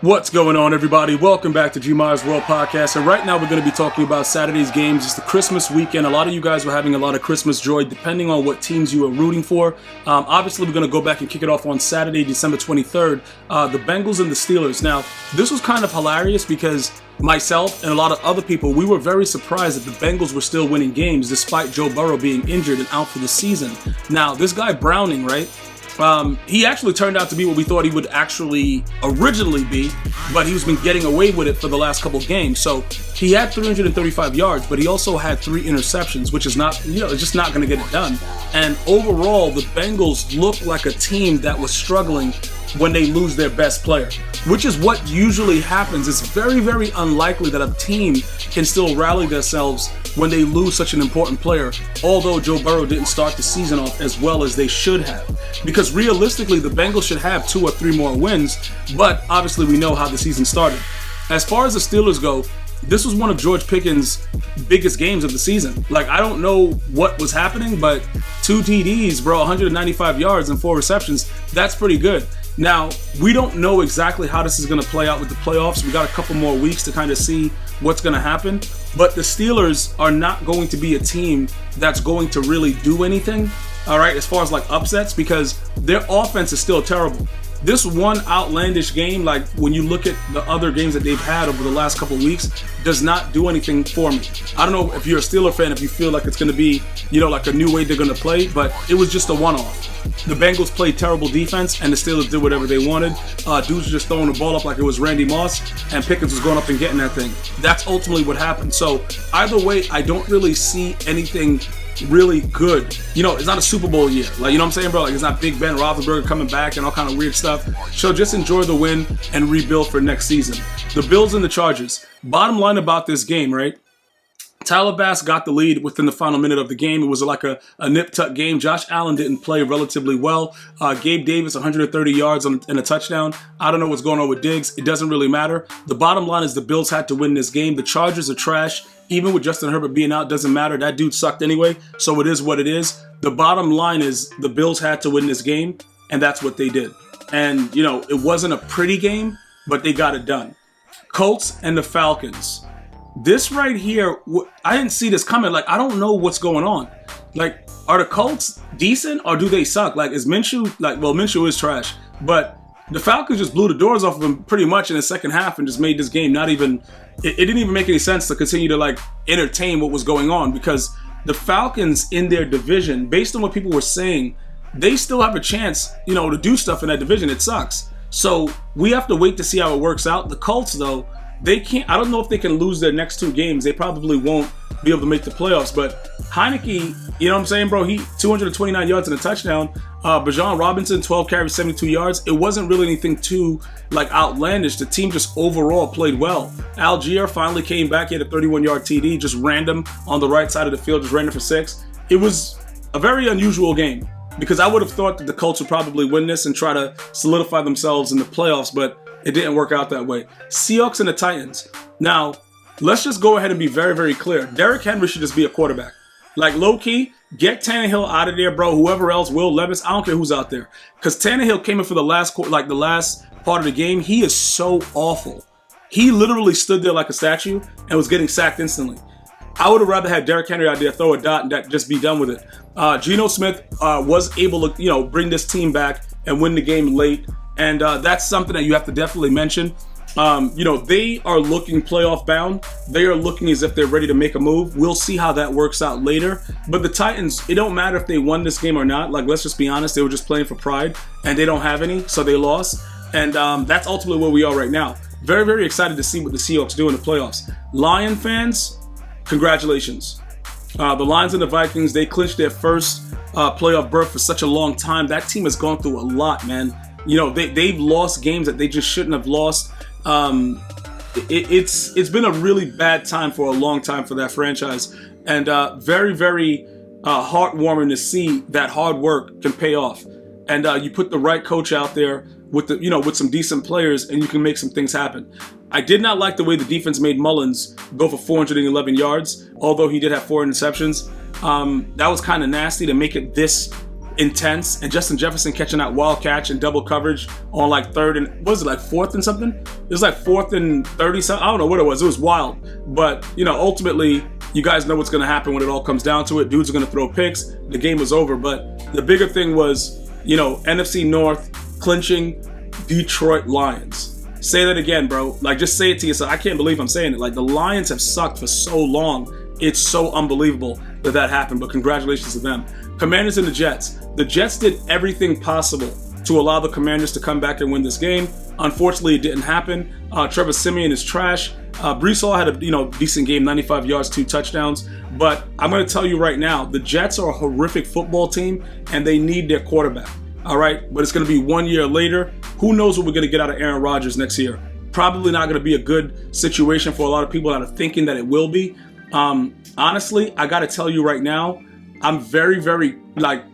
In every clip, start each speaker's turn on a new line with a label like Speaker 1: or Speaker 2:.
Speaker 1: What's going on, everybody? Welcome back to G Myers World Podcast. And right now we're going to be talking about Saturday's games. It's the Christmas weekend. A lot of you guys were having a lot of Christmas joy depending on what teams you were rooting for. Obviously, we're going to go back and kick it off on Saturday, December 23rd. The Bengals and the Steelers. Now, this was kind of hilarious because myself and a lot of other people, we were very surprised that the Bengals were still winning games despite Joe Burrow being injured and out for the season. Now, this guy Browning, right? He actually turned out to be what we thought he would actually originally be, but he's been getting away with it for the last couple of games. So he had 335 yards, but he also had 3 interceptions, which is not, it's just not going to get it done. And overall, the Bengals look like a team that was struggling when they lose their best player, which is what usually happens. It's very, very unlikely that a team can still rally themselves when they lose such an important player, although Joe Burrow didn't start the season off as well as they should have. Because realistically, the Bengals should have 2 or 3 more wins, but obviously we know how the season started. As far as the Steelers go, this was one of George Pickens' biggest games of the season. Like, I don't know what was happening, but 2 TDs, bro, 195 yards and 4 receptions, that's pretty good. Now, we don't know exactly how this is going to play out with the playoffs. We got a couple more weeks to kind of see what's going to happen. But the Steelers are not going to be a team that's going to really do anything, all right, as far as like upsets, because their offense is still terrible. This one outlandish game, like when you look at the other games that they've had over the last couple of weeks, does not do anything for me. I don't know if you're a Steeler fan, if you feel like it's going to be, like a new way they're going to play, but it was just a one-off. The Bengals played terrible defense, and the Steelers did whatever they wanted. Dudes were just throwing the ball up like it was Randy Moss, and Pickens was going up and getting that thing. That's ultimately what happened. So either way, I don't really see anything really good. It's not a Super Bowl year. Like, you know what I'm saying, bro? Like, it's not Big Ben Roethlisberger coming back and all kind of weird stuff. So just enjoy the win and rebuild for next season. The Bills and the Chargers. Bottom line about this game, right? Tyler Bass got the lead within the final minute of the game. It was like a nip-tuck game. Josh Allen didn't play relatively well. Gabe Davis, 130 yards and a touchdown. I don't know what's going on with Diggs. It doesn't really matter. The bottom line is the Bills had to win this game. The Chargers are trash. Even with Justin Herbert being out, doesn't matter. That dude sucked anyway, so it is what it is. The bottom line is the Bills had to win this game, and that's what they did. And, it wasn't a pretty game, but they got it done. Colts and the Falcons. This right here, I didn't see this coming. Like, I don't know what's going on. Like, are the Colts decent or do they suck? Like, is Minshew, Minshew is trash. But the Falcons just blew the doors off of him pretty much in the second half and just made this game not even, it didn't even make any sense to continue to, entertain what was going on, because the Falcons in their division, based on what people were saying, they still have a chance, to do stuff in that division. It sucks. So we have to wait to see how it works out. The Colts, though, they can't, I don't know if they can lose their next 2 games. They probably won't be able to make the playoffs. But Heineke, you know what I'm saying, bro? He 229 yards and a touchdown. Bijan Robinson, 12 carries, 72 yards. It wasn't really anything too outlandish. The team just overall played well. Algier finally came back. He had a 31-yard TD, just random on the right side of the field, just ran it for 6. It was a very unusual game because I would have thought that the Colts would probably win this and try to solidify themselves in the playoffs, but it didn't work out that way. Seahawks and the Titans. Now, let's just go ahead and be very, very clear. Derrick Henry should just be a quarterback. Low-key, get Tannehill out of there, bro. Whoever else, Will Levis, I don't care who's out there. Because Tannehill came in for the last part of the game. He is so awful. He literally stood there like a statue and was getting sacked instantly. I would have rather had Derrick Henry out there, throw a dot, and just be done with it. Geno Smith was able to, bring this team back and win the game late. And that's something that you have to definitely mention. They are looking playoff bound. They are looking as if they're ready to make a move. We'll see how that works out later. But the Titans, it don't matter if they won this game or not. Let's just be honest. They were just playing for pride, and they don't have any, so they lost. And that's ultimately where we are right now. Very, very excited to see what the Seahawks do in the playoffs. Lion fans, congratulations. The Lions and the Vikings, they clinched their first playoff berth for such a long time. That team has gone through a lot, man. They've lost games that they just shouldn't have lost. It's been a really bad time for a long time for that franchise, and very, very heartwarming to see that hard work can pay off. And you put the right coach out there with with some decent players, and you can make some things happen. I did not like the way the defense made Mullins go for 411 yards, although he did have 4 interceptions. That was kind of nasty to make it this intense, and Justin Jefferson catching that wild catch and double coverage on like third and what was it, like fourth and something? It was like 4th and 30 something. I don't know what it was. It was wild. But, you know, ultimately, you guys know what's going to happen when it all comes down to it. Dudes are going to throw picks. The game was over. But the bigger thing was, you know, NFC North clinching Detroit Lions. Say that again, bro. Like, just say it to yourself. I can't believe I'm saying it. Like, the Lions have sucked for so long. It's so unbelievable that happened. But congratulations to them. Commanders and the Jets. The Jets did everything possible to allow the Commanders to come back and win this game. Unfortunately, it didn't happen. Trevor Siemian is trash. Breece Hall had a decent game, 95 yards, 2 touchdowns. But I'm going to tell you right now, the Jets are a horrific football team, and they need their quarterback. All right, but it's going to be 1 year later. Who knows what we're going to get out of Aaron Rodgers next year? Probably not going to be a good situation for a lot of people that are thinking that it will be. Honestly, I got to tell you right now, I'm very, very,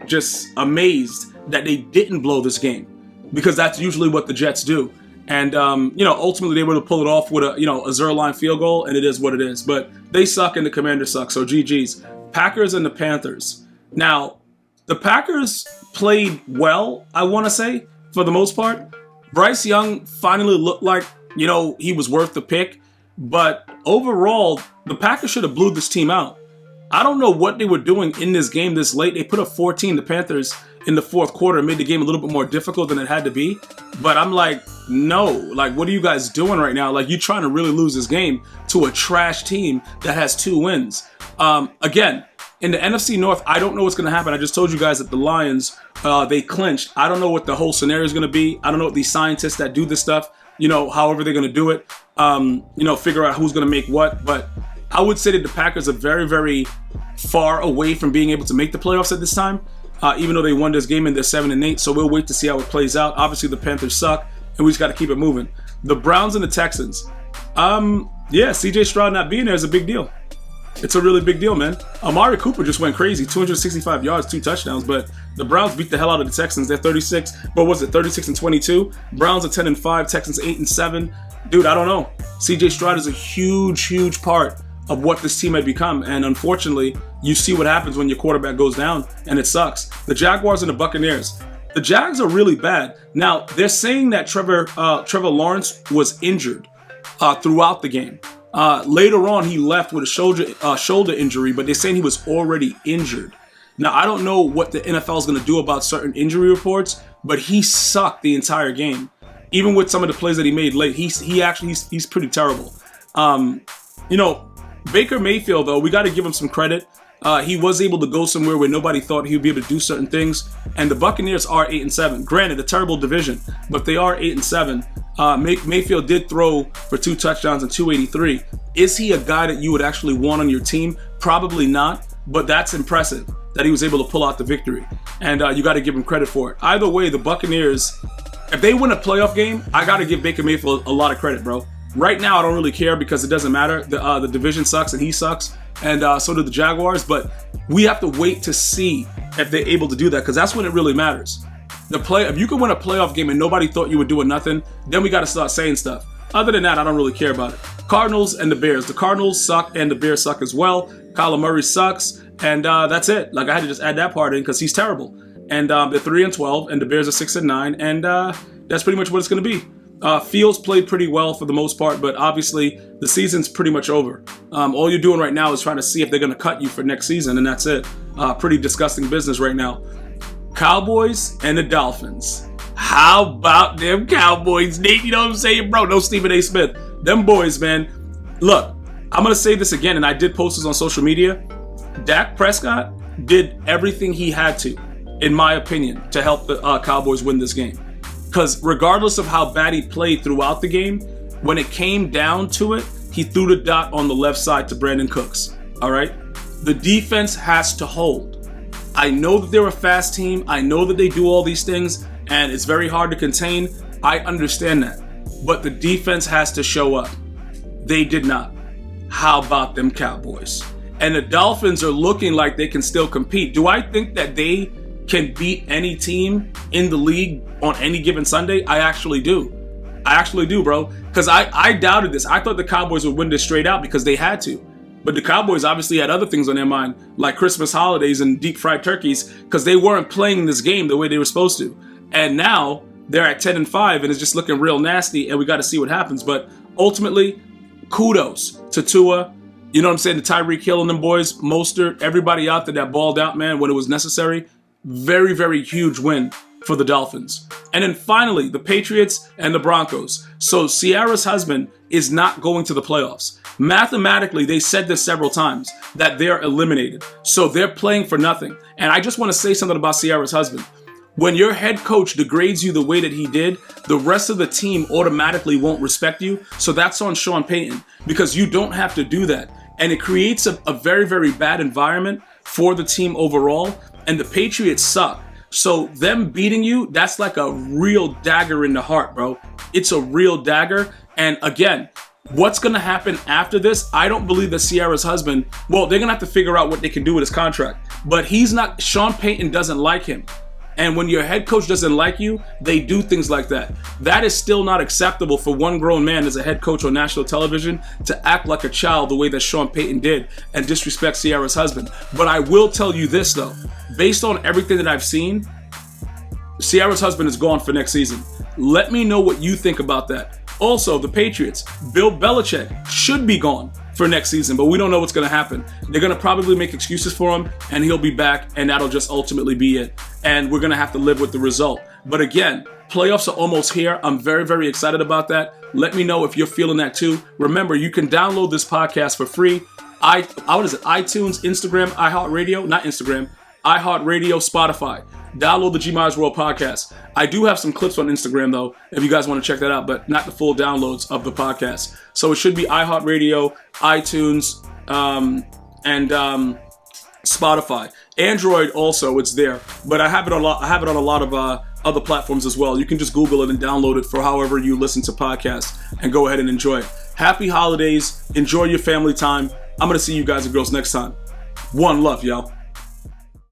Speaker 1: just amazed that they didn't blow this game, because that's usually what the Jets do. And, ultimately they were able to pull it off with a 0-line field goal, and it is what it is. But they suck and the Commanders suck, so GG's. Packers and the Panthers. Now, the Packers played well, I want to say, for the most part. Bryce Young finally looked like, he was worth the pick. But overall, the Packers should have blew this team out. I don't know what they were doing in this game this late. They put up 14, the Panthers, in the fourth quarter and made the game a little bit more difficult than it had to be. But I'm like, no. Like, what are you guys doing right now? Like, you're trying to really lose this game to a trash team that has 2 wins. Again, in the NFC North, I don't know what's going to happen. I just told you guys that the Lions, they clinched. I don't know what the whole scenario is going to be. I don't know what these scientists that do this stuff, however they're going to do it, figure out who's going to make what. But I would say that the Packers are very, very far away from being able to make the playoffs at this time, even though they won this game and they're 7-8. So we'll wait to see how it plays out. Obviously, the Panthers suck, and we just got to keep it moving. The Browns and the Texans. CJ Stroud not being there is a big deal. It's a really big deal, man. Amari Cooper just went crazy. 265 yards, 2 touchdowns, but the Browns beat the hell out of the Texans. They're 36-22. Browns are 10-5, Texans 8-7. Dude, I don't know. CJ Stroud is a huge, huge part of what this team had become, and unfortunately, you see what happens when your quarterback goes down, and it sucks. The Jaguars and the Buccaneers. The Jags are really bad. Now, they're saying that Trevor Lawrence was injured throughout the game. Later on, he left with a shoulder injury, but they're saying he was already injured. Now, I don't know what the NFL is going to do about certain injury reports, but he sucked the entire game. Even with some of the plays that he made late, he's pretty terrible. Baker Mayfield, though, we got to give him some credit. He was able to go somewhere where nobody thought he would be able to do certain things. And the Buccaneers are 8-7. Granted, a terrible division, but they are 8-7. Mayfield did throw for 2 touchdowns and 283. Is he a guy that you would actually want on your team? Probably not, but that's impressive that he was able to pull out the victory. And you got to give him credit for it. Either way, the Buccaneers, if they win a playoff game, I got to give Baker Mayfield a lot of credit, bro. Right now, I don't really care because it doesn't matter. The division sucks and he sucks, and so do the Jaguars. But we have to wait to see if they're able to do that, because that's when it really matters. If you can win a playoff game and nobody thought you were doing nothing, then we got to start saying stuff. Other than that, I don't really care about it. Cardinals and the Bears. The Cardinals suck and the Bears suck as well. Kyler Murray sucks, and that's it. Like, I had to just add that part in because he's terrible. And they're 3-12, and the Bears are 6-9, and that's pretty much what it's going to be. Fields played pretty well for the most part, but obviously the season's pretty much over. All you're doing right now is trying to see if they're going to cut you for next season, and that's it. Pretty disgusting business right now. Cowboys and the Dolphins. How about them Cowboys, Nate? You know what I'm saying, bro? No Stephen A. Smith. Them boys, man. Look, I'm going to say this again, and I did post this on social media. Dak Prescott did everything he had to, in my opinion, to help the Cowboys win this game. Because regardless of how bad he played throughout the game, when it came down to it, he threw the dot on the left side to Brandon Cooks. All right? The defense has to hold. I know that they're a fast team. I know that they do all these things, and it's very hard to contain. I understand that. But the defense has to show up. They did not. How about them Cowboys? And the Dolphins are looking like they can still compete. Do I think that they can beat any team in the league on any given Sunday? I actually do. Bro. Because I doubted this. I thought the Cowboys would win this straight out because they had to. But the Cowboys obviously had other things on their mind, like Christmas holidays and deep fried turkeys, because they weren't playing this game the way they were supposed to. And now they're at 10-5, and it's just looking real nasty, and we got to see what happens. But ultimately, kudos to Tua. You know what I'm saying? The Tyreek Hill and them boys, Mostert, everybody out there that balled out, man, when it was necessary. Very, very huge win for the Dolphins. And then finally, the Patriots and the Broncos. So Ciara's husband is not going to the playoffs. Mathematically, they said this several times, that they're eliminated. So they're playing for nothing. And I just want to say something about Ciara's husband. When your head coach degrades you the way that he did, the rest of the team automatically won't respect you. So that's on Sean Payton, because you don't have to do that. And it creates a very, very bad environment for the team overall. And the Patriots suck. So them beating you, that's like a real dagger in the heart, bro. It's a real dagger. And again, what's going to happen after this? I don't believe that Ciara's husband, well, they're going to have to figure out what they can do with his contract. But Sean Payton doesn't like him. And when your head coach doesn't like you, they do things like that. That is still not acceptable for one grown man as a head coach on national television to act like a child the way that Sean Payton did and disrespect Ciara's husband. But I will tell you this, though. Based on everything that I've seen, Ciara's husband is gone for next season. Let me know what you think about that. Also, the Patriots, Bill Belichick should be gone for next season, but we don't know what's going to happen. They're going to probably make excuses for him, and he'll be back, and that'll just ultimately be it. And we're going to have to live with the result. But again, playoffs are almost here. I'm very, very excited about that. Let me know if you're feeling that too. Remember, you can download this podcast for free. iTunes, Instagram, iHeartRadio, not Instagram, iHeartRadio, Spotify. Download the G Myers World podcast. I do have some clips on Instagram, though, if you guys want to check that out, but not the full downloads of the podcast. So it should be iHeartRadio, iTunes, and Spotify. Android also, it's there, but I have it on a lot of other platforms as well. You can just Google it and download it for however you listen to podcasts and go ahead and enjoy it. Happy holidays. Enjoy your family time. I'm going to see you guys and girls next time. One love, y'all.